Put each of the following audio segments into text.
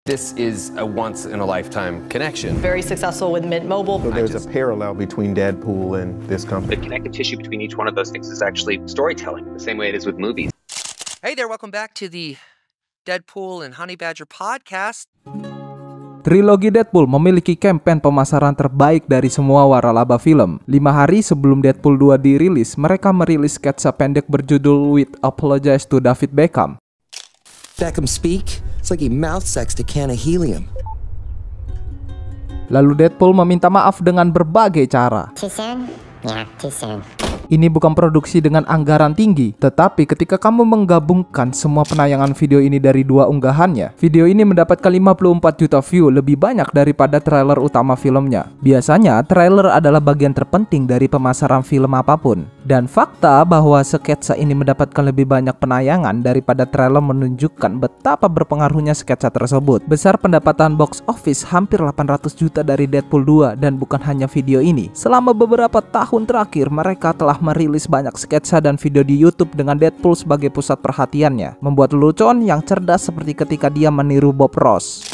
This is a once-in-a-lifetime connection. Very successful with Mint Mobile. So there's a parallel between Deadpool and this company. The connective tissue between each one of those things is actually storytelling, the same way it is with movies. Hey there, welcome back to the Deadpool and Honey Badger podcast. Trilogi Deadpool memiliki campaign pemasaran terbaik dari semua waralaba film. 5 hari sebelum Deadpool 2 dirilis, mereka merilis sketsa pendek berjudul With Apologize to David Beckham. Beckham speak? It's like he mouth sexed a can of helium. Lalu Deadpool meminta maaf dengan berbagai cara. Too soon? Yeah, too soon. Ini bukan produksi dengan anggaran tinggi, tetapi ketika kamu menggabungkan semua penayangan video ini dari 2 unggahannya, video ini mendapatkan 54 juta view, lebih banyak daripada trailer utama filmnya. Biasanya, trailer adalah bagian terpenting dari pemasaran film apapun. Dan fakta bahwa sketsa ini mendapatkan lebih banyak penayangan daripada trailer menunjukkan betapa berpengaruhnya sketsa tersebut. Besar pendapatan box office hampir 800 juta dari Deadpool 2, dan bukan hanya video ini. Selama beberapa tahun terakhir, mereka telah merilis banyak sketsa dan video di YouTube dengan Deadpool sebagai pusat perhatiannya, membuat lelucon yang cerdas seperti ketika dia meniru Bob Ross.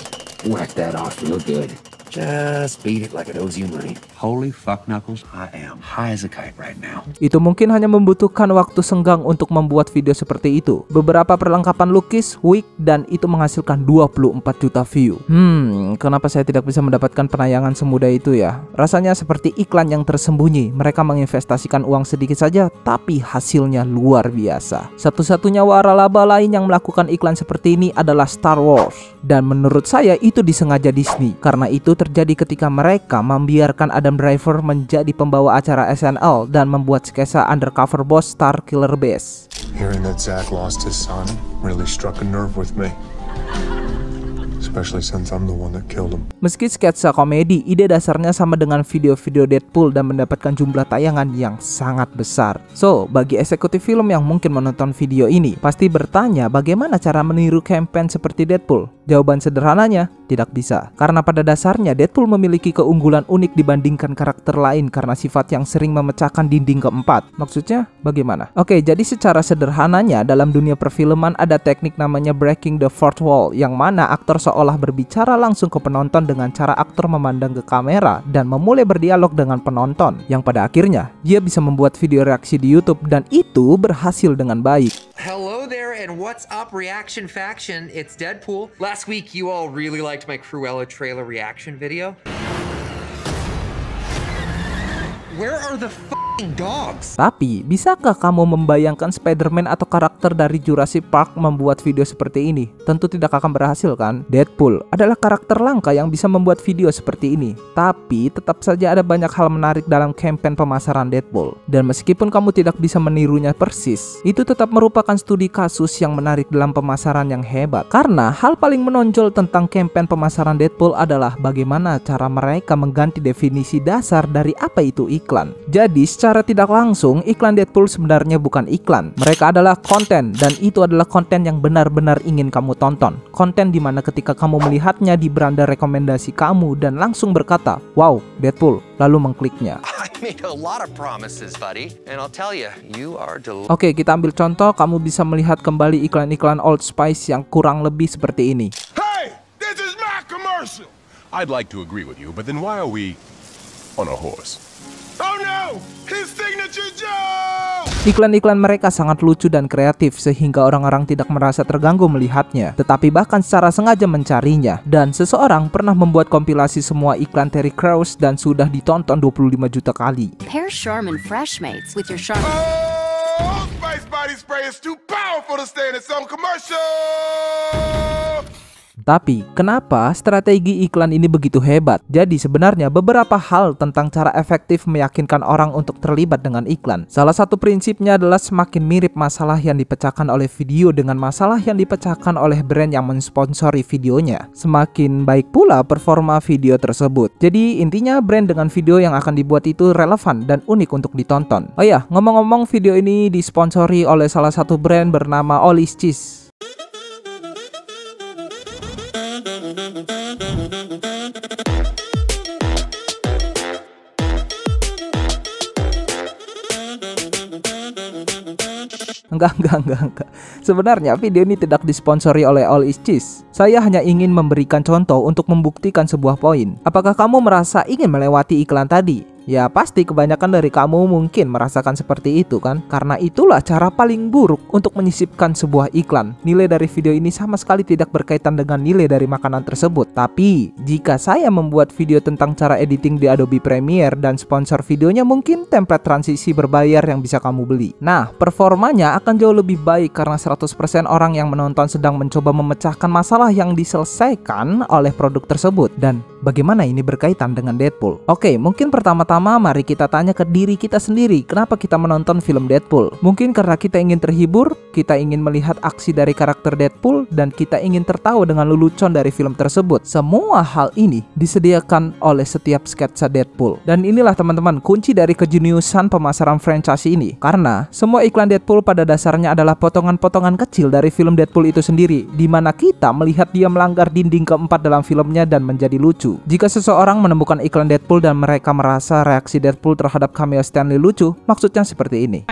Whack that off real good. Just beat it like it owes you money. Holy fuck knuckles, I am high as a kite right now. Itu mungkin hanya membutuhkan waktu senggang untuk membuat video seperti itu. Beberapa perlengkapan lukis, wig, dan itu menghasilkan 24 juta view. Kenapa saya tidak bisa mendapatkan penayangan semudah itu ya? Rasanya seperti iklan yang tersembunyi. Mereka menginvestasikan uang sedikit saja, tapi hasilnya luar biasa. Satu-satunya waralaba lain yang melakukan iklan seperti ini adalah Star Wars. Dan menurut saya itu disengaja Disney. Karena itu terjadi ketika mereka membiarkan Adam Driver menjadi pembawa acara SNL dan membuat sketsa undercover boss Star Killer Base. Hearing that Zach lost his son really struck a nerve with me. Especially since I'm the one that killed him. Meski sketsa komedi, ide dasarnya sama dengan video-video Deadpool dan mendapatkan jumlah tayangan yang sangat besar. So, bagi eksekutif film yang mungkin menonton video ini, pasti bertanya bagaimana cara meniru campaign seperti Deadpool. Jawaban sederhananya, tidak bisa. Karena pada dasarnya Deadpool memiliki keunggulan unik dibandingkan karakter lain karena sifat yang sering memecahkan dinding keempat. Maksudnya bagaimana? Oke, jadi secara sederhananya dalam dunia perfilman ada teknik namanya breaking the fourth wall, yang mana aktor seolah berbicara langsung ke penonton dengan cara aktor memandang ke kamera dan memulai berdialog dengan penonton, yang pada akhirnya dia bisa membuat video reaksi di YouTube dan itu berhasil dengan baik. Hello there and what's up Reaction Faction, it's Deadpool. Last week you all really liked my Cruella trailer reaction video. Where are the f***ing dogs? Tapi, bisakah kamu membayangkan Spider-Man atau karakter dari Jurassic Park membuat video seperti ini? Tentu tidak akan berhasil kan? Deadpool adalah karakter langka yang bisa membuat video seperti ini. Tapi, tetap saja ada banyak hal menarik dalam campaign pemasaran Deadpool. Dan meskipun kamu tidak bisa menirunya persis, itu tetap merupakan studi kasus yang menarik dalam pemasaran yang hebat. Karena hal paling menonjol tentang campaign pemasaran Deadpool adalah bagaimana cara mereka mengganti definisi dasar dari apa itu iklan. Jadi, secara tidak langsung, iklan Deadpool sebenarnya bukan iklan. Mereka adalah konten, dan itu adalah konten yang benar-benar ingin kamu tonton. Konten dimana ketika kamu melihatnya di beranda rekomendasi kamu dan langsung berkata, wow, Deadpool, lalu mengkliknya. Oke, kita ambil contoh, kamu bisa melihat kembali iklan-iklan Old Spice yang kurang lebih seperti ini. Hey, this is my commercial. I'd like to agree with you, but then why are we on a horse? Oh no! His signature Joe! Iklan-iklan mereka sangat lucu dan kreatif sehingga orang-orang tidak merasa terganggu melihatnya, tetapi bahkan secara sengaja mencarinya. Dan seseorang pernah membuat kompilasi semua iklan Terry Crews dan sudah ditonton 25 juta kali. Pair Charmin Fresh Mates with your Charmin. Oh, Spice Body Spray is too powerful to stay in some commercial! Tapi, kenapa strategi iklan ini begitu hebat? Jadi sebenarnya beberapa hal tentang cara efektif meyakinkan orang untuk terlibat dengan iklan. Salah satu prinsipnya adalah semakin mirip masalah yang dipecahkan oleh video dengan masalah yang dipecahkan oleh brand yang mensponsori videonya, semakin baik pula performa video tersebut. Jadi intinya brand dengan video yang akan dibuat itu relevan dan unik untuk ditonton. Oh ya, ngomong-ngomong, video ini disponsori oleh salah satu brand bernama Ollie's Cheese. Enggak. Sebenarnya video ini tidak disponsori oleh All Is Cheese. Saya hanya ingin memberikan contoh untuk membuktikan sebuah poin. Apakah kamu merasa ingin melewati iklan tadi? Ya pasti kebanyakan dari kamu mungkin merasakan seperti itu kan? Karena itulah cara paling buruk untuk menyisipkan sebuah iklan. Nilai dari video ini sama sekali tidak berkaitan dengan nilai dari makanan tersebut. Tapi jika saya membuat video tentang cara editing di Adobe Premiere dan sponsor videonya mungkin template transisi berbayar yang bisa kamu beli. Nah, performanya akan jauh lebih baik karena 100% orang yang menonton sedang mencoba memecahkan masalah yang diselesaikan oleh produk tersebut. Dan bagaimana ini berkaitan dengan Deadpool? Oke, mungkin pertama-tama mari kita tanya ke diri kita sendiri, kenapa kita menonton film Deadpool? Mungkin karena kita ingin terhibur, kita ingin melihat aksi dari karakter Deadpool, dan kita ingin tertawa dengan lelucon dari film tersebut. Semua hal ini disediakan oleh setiap sketsa Deadpool. Dan inilah teman-teman kunci dari kejeniusan pemasaran franchise ini. Karena semua iklan Deadpool pada dasarnya adalah potongan-potongan kecil dari film Deadpool itu sendiri, di mana kita melihat dia melanggar dinding keempat dalam filmnya dan menjadi lucu. Jika seseorang menemukan iklan Deadpool dan mereka merasa reaksi Deadpool terhadap cameo Stanley lucu, maksudnya seperti ini.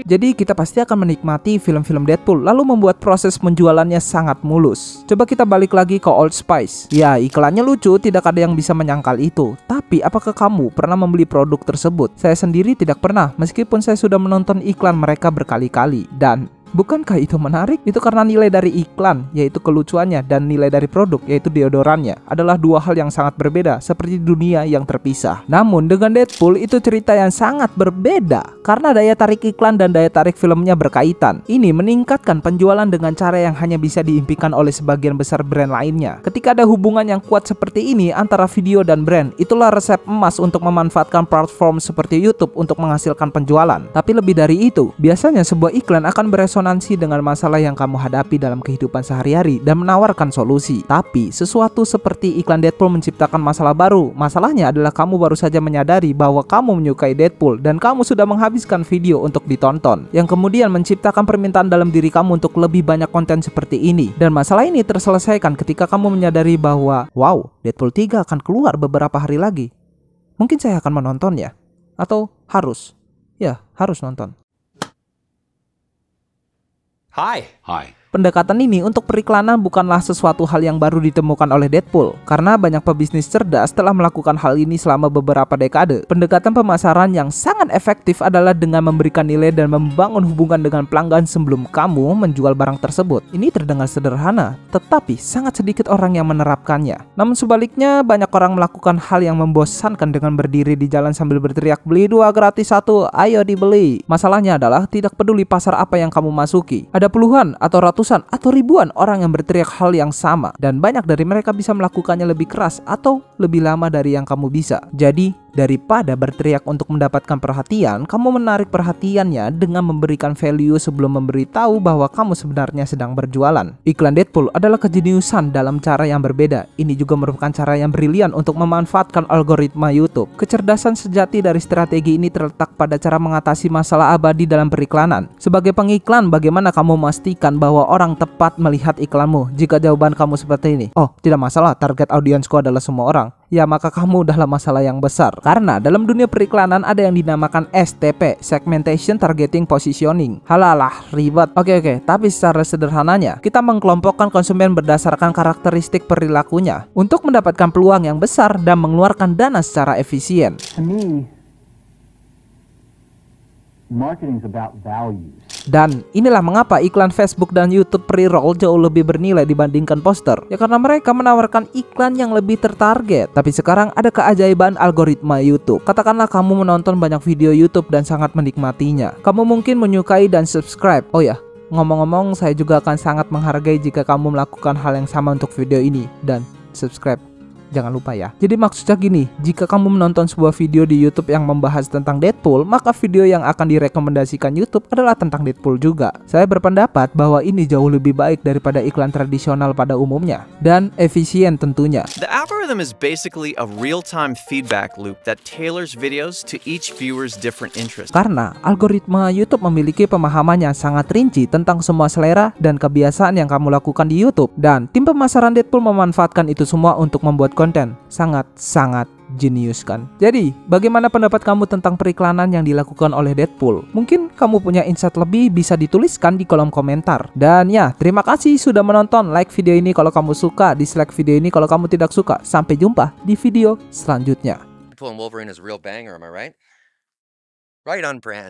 Jadi kita pasti akan menikmati film-film Deadpool lalu membuat proses penjualannya sangat mulus. Coba kita balik lagi ke Old Spice. Ya, iklannya lucu, tidak ada yang bisa menyangkal itu. Tapi apakah kamu pernah membeli produk tersebut? Saya sendiri tidak pernah, meskipun saya sudah menonton iklan mereka berkali-kali. Dan bukankah itu menarik? Itu karena nilai dari iklan, yaitu kelucuannya, dan nilai dari produk, yaitu deodorannya, adalah dua hal yang sangat berbeda, seperti dunia yang terpisah. Namun dengan Deadpool itu cerita yang sangat berbeda, karena daya tarik iklan dan daya tarik filmnya berkaitan. Ini meningkatkan penjualan dengan cara yang hanya bisa diimpikan oleh sebagian besar brand lainnya. Ketika ada hubungan yang kuat seperti ini antara video dan brand, itulah resep emas untuk memanfaatkan platform seperti YouTube untuk menghasilkan penjualan. Tapi lebih dari itu, biasanya sebuah iklan akan beresonansi dengan masalah yang kamu hadapi dalam kehidupan sehari-hari dan menawarkan solusi. Tapi sesuatu seperti iklan Deadpool menciptakan masalah baru. Masalahnya adalah kamu baru saja menyadari bahwa kamu menyukai Deadpool dan kamu sudah menghabiskan video untuk ditonton, yang kemudian menciptakan permintaan dalam diri kamu untuk lebih banyak konten seperti ini. Dan masalah ini terselesaikan ketika kamu menyadari bahwa wow, Deadpool 3 akan keluar beberapa hari lagi. Mungkin saya akan menontonnya. Atau harus? Ya, harus nonton. Hi. Pendekatan ini untuk periklanan bukanlah sesuatu hal yang baru ditemukan oleh Deadpool, karena banyak pebisnis cerdas telah melakukan hal ini selama beberapa dekade. Pendekatan pemasaran yang sangat efektif adalah dengan memberikan nilai dan membangun hubungan dengan pelanggan sebelum kamu menjual barang tersebut. Ini terdengar sederhana, tetapi sangat sedikit orang yang menerapkannya. Namun sebaliknya, banyak orang melakukan hal yang membosankan dengan berdiri di jalan sambil berteriak, "Beli 2 gratis 1, ayo dibeli." Masalahnya adalah tidak peduli pasar apa yang kamu masuki, ada puluhan atau ratusan atau ribuan orang yang berteriak hal yang sama, dan banyak dari mereka bisa melakukannya lebih keras atau lebih lama dari yang kamu bisa. Jadi daripada berteriak untuk mendapatkan perhatian, kamu menarik perhatiannya dengan memberikan value sebelum memberitahu bahwa kamu sebenarnya sedang berjualan. Iklan Deadpool adalah kejeniusan dalam cara yang berbeda. Ini juga merupakan cara yang brilian untuk memanfaatkan algoritma YouTube. Kecerdasan sejati dari strategi ini terletak pada cara mengatasi masalah abadi dalam periklanan. Sebagai pengiklan, bagaimana kamu memastikan bahwa orang tepat melihat iklanmu? Jika jawaban kamu seperti ini, "Oh, tidak masalah, target audiensku adalah semua orang," ya maka kamu udahlah masalah yang besar. Karena dalam dunia periklanan ada yang dinamakan STP, Segmentation Targeting Positioning. Halalah, ribet. Oke, tapi secara sederhananya, kita mengkelompokkan konsumen berdasarkan karakteristik perilakunya untuk mendapatkan peluang yang besar dan mengeluarkan dana secara efisien. Marketing's about values. Dan inilah mengapa iklan Facebook dan YouTube pre-roll jauh lebih bernilai dibandingkan poster. Ya karena mereka menawarkan iklan yang lebih tertarget. Tapi sekarang ada keajaiban algoritma YouTube. Katakanlah kamu menonton banyak video YouTube dan sangat menikmatinya. Kamu mungkin menyukai dan subscribe. Oh ya, ngomong-ngomong, saya juga akan sangat menghargai jika kamu melakukan hal yang sama untuk video ini dan subscribe. Jangan lupa ya. Jadi maksudnya gini, jika kamu menonton sebuah video di YouTube yang membahas tentang Deadpool, maka video yang akan direkomendasikan YouTube adalah tentang Deadpool juga. Saya berpendapat bahwa ini jauh lebih baik daripada iklan tradisional pada umumnya dan efisien tentunya. The algorithm is basically a real-time feedback loop that tailors videos to each viewer's different interests. Karena algoritma YouTube memiliki pemahaman yang sangat rinci tentang semua selera dan kebiasaan yang kamu lakukan di YouTube, dan tim pemasaran Deadpool memanfaatkan itu semua untuk membuat konten sangat Jenius kan? Jadi, bagaimana pendapat kamu tentang periklanan yang dilakukan oleh Deadpool? Mungkin kamu punya insight lebih, bisa dituliskan di kolom komentar. Dan ya, terima kasih sudah menonton. Like video ini kalau kamu suka, dislike video ini kalau kamu tidak suka. Sampai jumpa di video selanjutnya. Deadpool and Wolverine is a real banger, am I right? Right on brand.